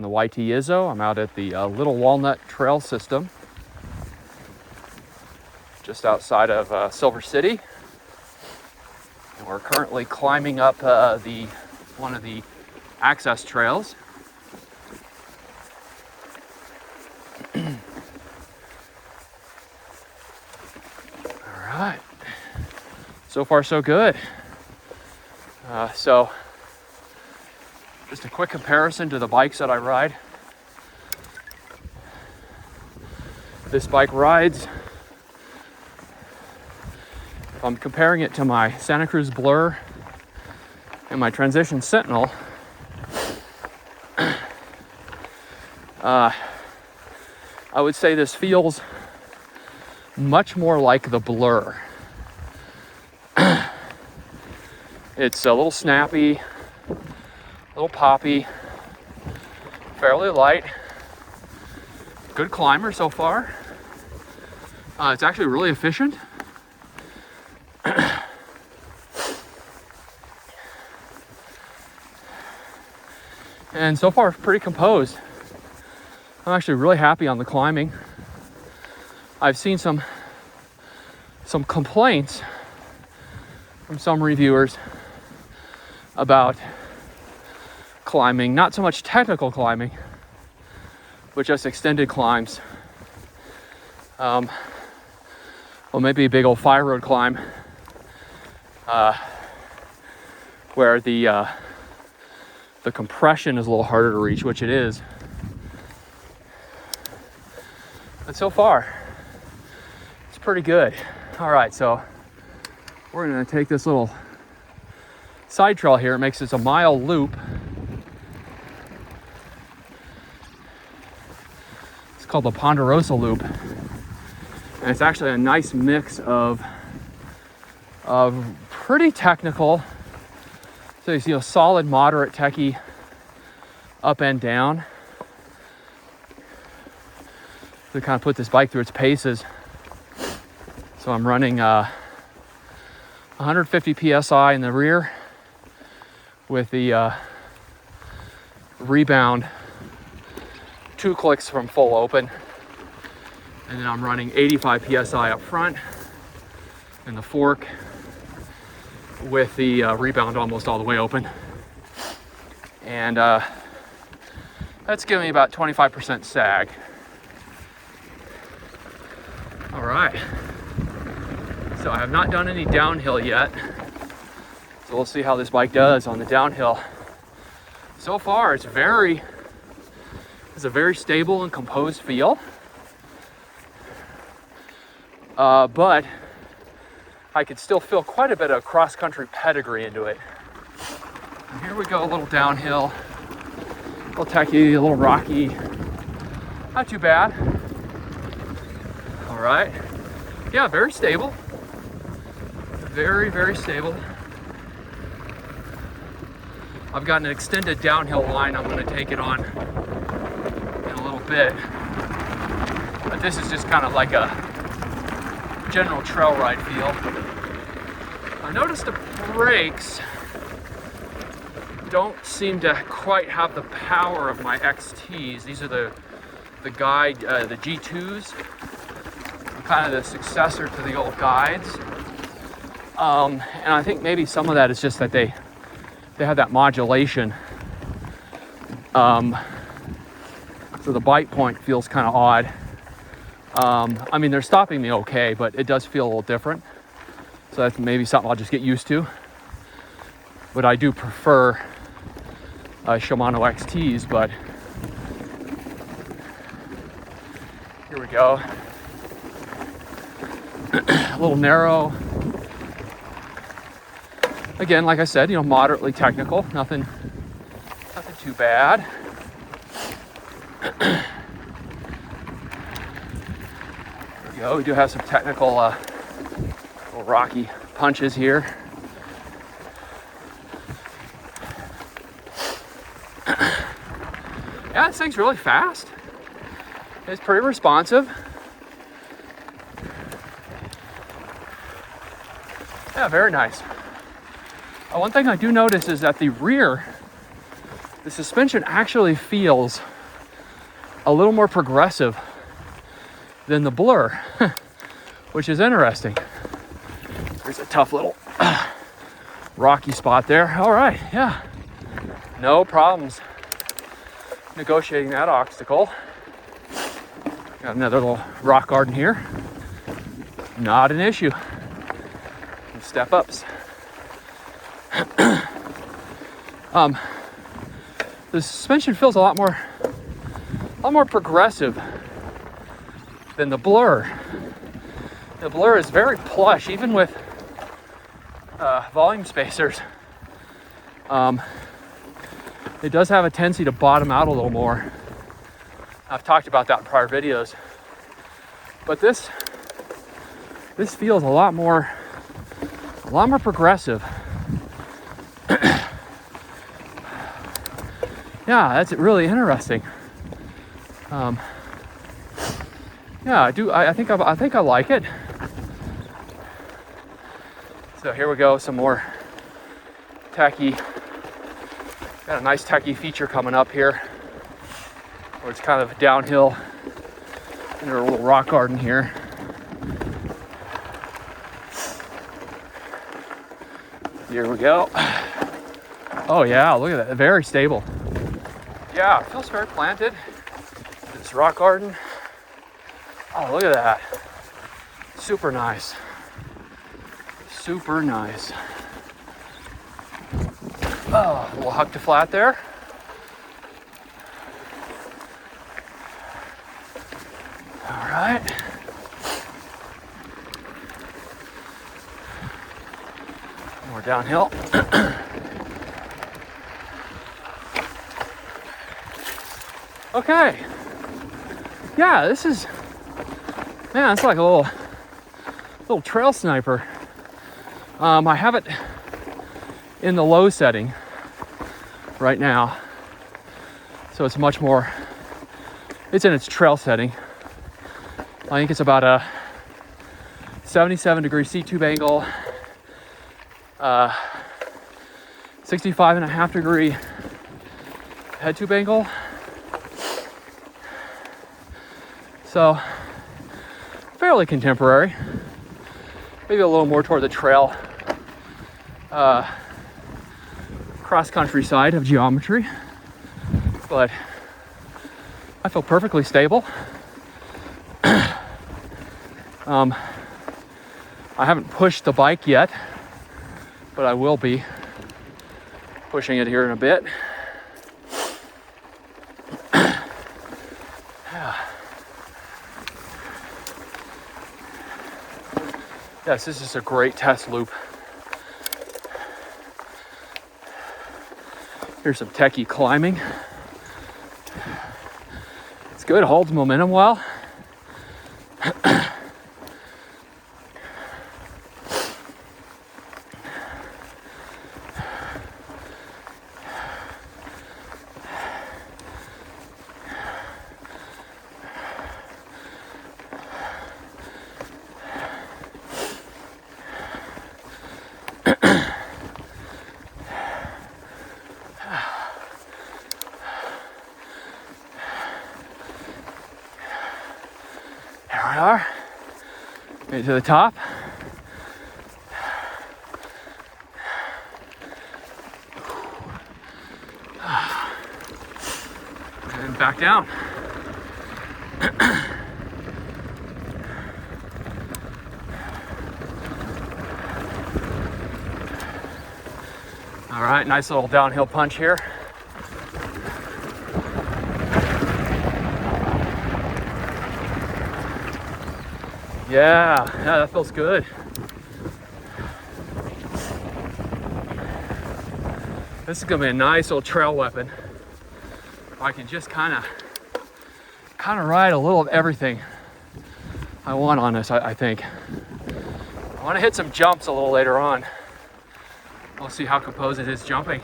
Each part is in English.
on the YT Izzo. I'm out at the Little Walnut Trail System, just outside of Silver City. And we're currently climbing up one of the access trails. All right. So far, so good. So just a quick comparison to the bikes that I ride. This bike rides, if I'm comparing it to my Santa Cruz Blur and my Transition Sentinel, I would say this feels much more like the Blur. It's a little snappy, a little poppy, fairly light, good climber so far. It's actually really efficient. And so far, pretty composed. I'm actually really happy on the climbing. I've seen some complaints from some reviewers about climbing, not so much technical climbing, but just extended climbs. Well, maybe a big old fire road climb, where the compression is a little harder to reach, which it is. But so far, it's pretty good. All right, so we're gonna take this little side trail here. It makes this a mile loop. It's called the Ponderosa Loop. And it's actually a nice mix of pretty technical, so you see a solid, moderate techie up and down. To kind of put this bike through its paces. So I'm running 150 PSI in the rear with the rebound 2 clicks from full open. And then I'm running 85 PSI up front in the fork with the rebound almost all the way open. And that's giving me about 25% sag. All right. So I have not done any downhill yet. So we'll see how this bike does on the downhill. So far, it's a very stable and composed feel. But I could still feel quite a bit of cross-country pedigree into it. And here we go, a little downhill, a little techie, a little rocky. Not too bad. All right. Yeah, very stable. Very, very stable. I've got an extended downhill line I'm going to take it on in a little bit. But this is just kind of like a general trail ride feel. I noticed the brakes don't seem to quite have the power of my XTs. These are the guide, the G2s, kind of the successor to the old guides. And I think maybe some of that is just that they have that modulation. So the bite point feels kind of odd. I mean, they're stopping me okay, but it does feel a little different. So that's maybe something I'll just get used to. But I do prefer Shimano XTs, but here we go. A little narrow. Again, like I said, moderately technical, nothing too bad. There we go. We do have some technical, little rocky punches here. Yeah, this thing's really fast. It's pretty responsive. Yeah, very nice. One thing I do notice is that the rear the suspension actually feels a little more progressive than the Blur, which is interesting. There's a tough little rocky spot there. All right, yeah, no problems negotiating that obstacle. Got another little rock garden here. Not an issue. Step ups. The suspension feels a lot more progressive than the Blur. The Blur is very plush, even with volume spacers. It does have a tendency to bottom out a little more. I've talked about that in prior videos. But this feels a lot more progressive. Yeah, that's really interesting. Yeah, I think I like it. So here we go, some more tacky. Got a nice tacky feature coming up here, where it's kind of downhill into a little rock garden here. Here we go. Oh yeah, look at that, very stable. Yeah, it feels very planted. This rock garden. Oh, look at that. Super nice. Super nice. Oh, a little huck to flat there. All right. More downhill. Okay. Yeah, this is, man, it's like a little trail sniper. I have it in the low setting right now, so it's much more, it's in its trail setting. I think it's about a 77-degree seat tube angle, 65.5-degree head tube angle. So fairly contemporary, maybe a little more toward the trail, cross-country side of geometry, but I feel perfectly stable. I haven't pushed the bike yet, but I will be pushing it here in a bit. Yes, this is a great test loop. Here's some techie climbing. It's good, holds momentum well. Are right to the top. And back down. All right, nice little downhill punch here. Yeah, that feels good. This is gonna be a nice little trail weapon. I can just kind of ride a little of everything I want on this, I think. I want to hit some jumps a little later on. We'll see how composed it is jumping.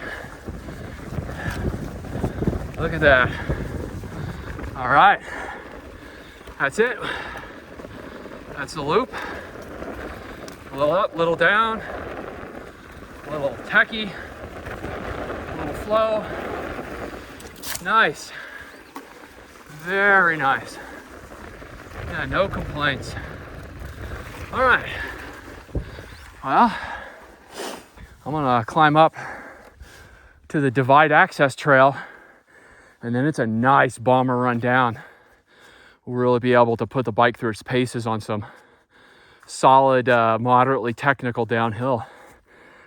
Look at that. All right, that's it. That's the loop. A little up, little down, a little techie, a little flow, Nice. Very nice. Yeah, no complaints. All right. Well, I'm gonna climb up to the Divide Access Trail, and then it's a nice bomber run down. We'll really be able to put the bike through its paces on some solid, moderately technical downhill.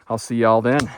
I'll see y'all then.